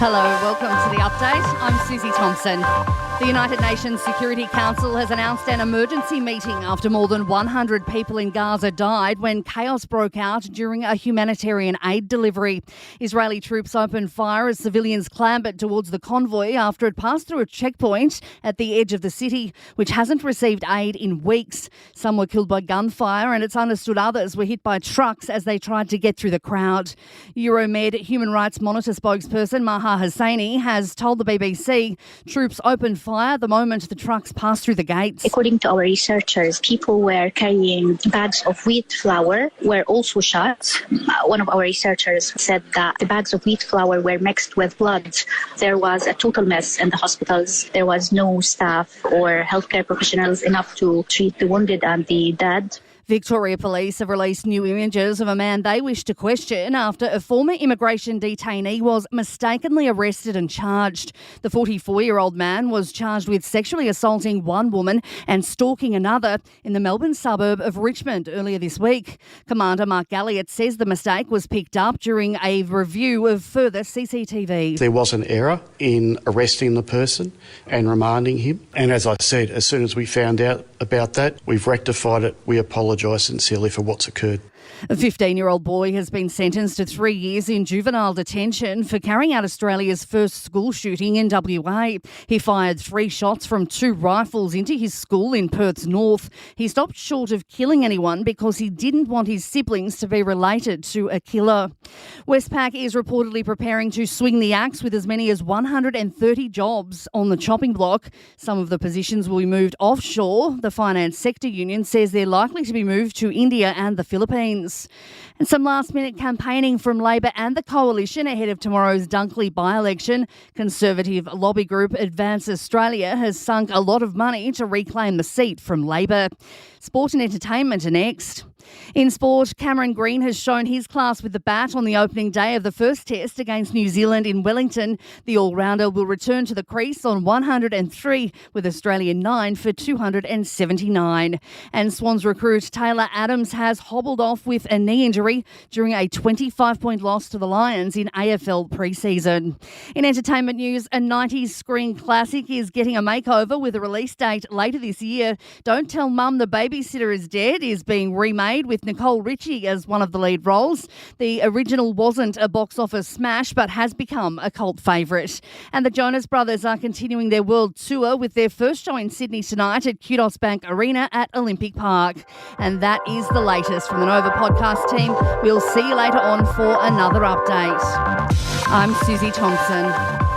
Hello, welcome to the update. I'm Susie Thompson. The United Nations Security Council has announced an emergency meeting after more than 100 people in Gaza died when chaos broke out during a humanitarian aid delivery. Israeli troops opened fire as civilians clambered towards the convoy after it passed through a checkpoint at the edge of the city, which hasn't received aid in weeks. Some were killed by gunfire, and it's understood others were hit by trucks as they tried to get through the crowd. Euromed Human Rights Monitor spokesperson Maha Hosseini has told the BBC troops opened fire the moment the trucks passed through the gates. According to our researchers, people were carrying bags of wheat flour were also shot. One of our researchers said that the bags of wheat flour were mixed with blood. There was a total mess in the hospitals. There was no staff or healthcare professionals enough to treat the wounded and the dead. Victoria Police have released new images of a man they wish to question after a former immigration detainee was mistakenly arrested and charged. The 44-year-old man was charged with sexually assaulting one woman and stalking another in the Melbourne suburb of Richmond earlier this week. Commander Mark Galliot says the mistake was picked up during a review of further CCTV. There was an error in arresting the person and remanding him. And as I said, as soon as we found out about that, we've rectified it. We apologise sincerely for what's occurred. A 15-year-old boy has been sentenced to 3 years in juvenile detention for carrying out Australia's first school shooting in WA. He fired 3 shots from 2 rifles into his school in Perth's north. He stopped short of killing anyone because he didn't want his siblings to be related to a killer. Westpac is reportedly preparing to swing the axe with as many as 130 jobs on the chopping block. Some of the positions will be moved offshore. The finance sector union says they're likely to be moved to India and the Philippines. And some last-minute campaigning from Labor and the Coalition ahead of tomorrow's Dunkley by-election. Conservative lobby group Advance Australia has sunk a lot of money to reclaim the seat from Labor. Sport and entertainment are next. In sport, Cameron Green has shown his class with the bat on the opening day of the first test against New Zealand in Wellington. The all-rounder will return to the crease on 103 with Australia 9 for 279. And Swans recruit Taylor Adams has hobbled off with a knee injury during a 25-point loss to the Lions in AFL pre-season. In entertainment news, a 90s screen classic is getting a makeover with a release date later this year. Don't Tell Mum the Babysitter is Dead is being remade with Nicole Richie as one of the lead roles. The original wasn't a box office smash but has become a cult favourite. And the Jonas Brothers are continuing their world tour with their first show in Sydney tonight at Kudos Bank Arena at Olympic Park. And that is the latest from the Nova podcast team. We'll see you later on for another update. I'm Susie Thompson.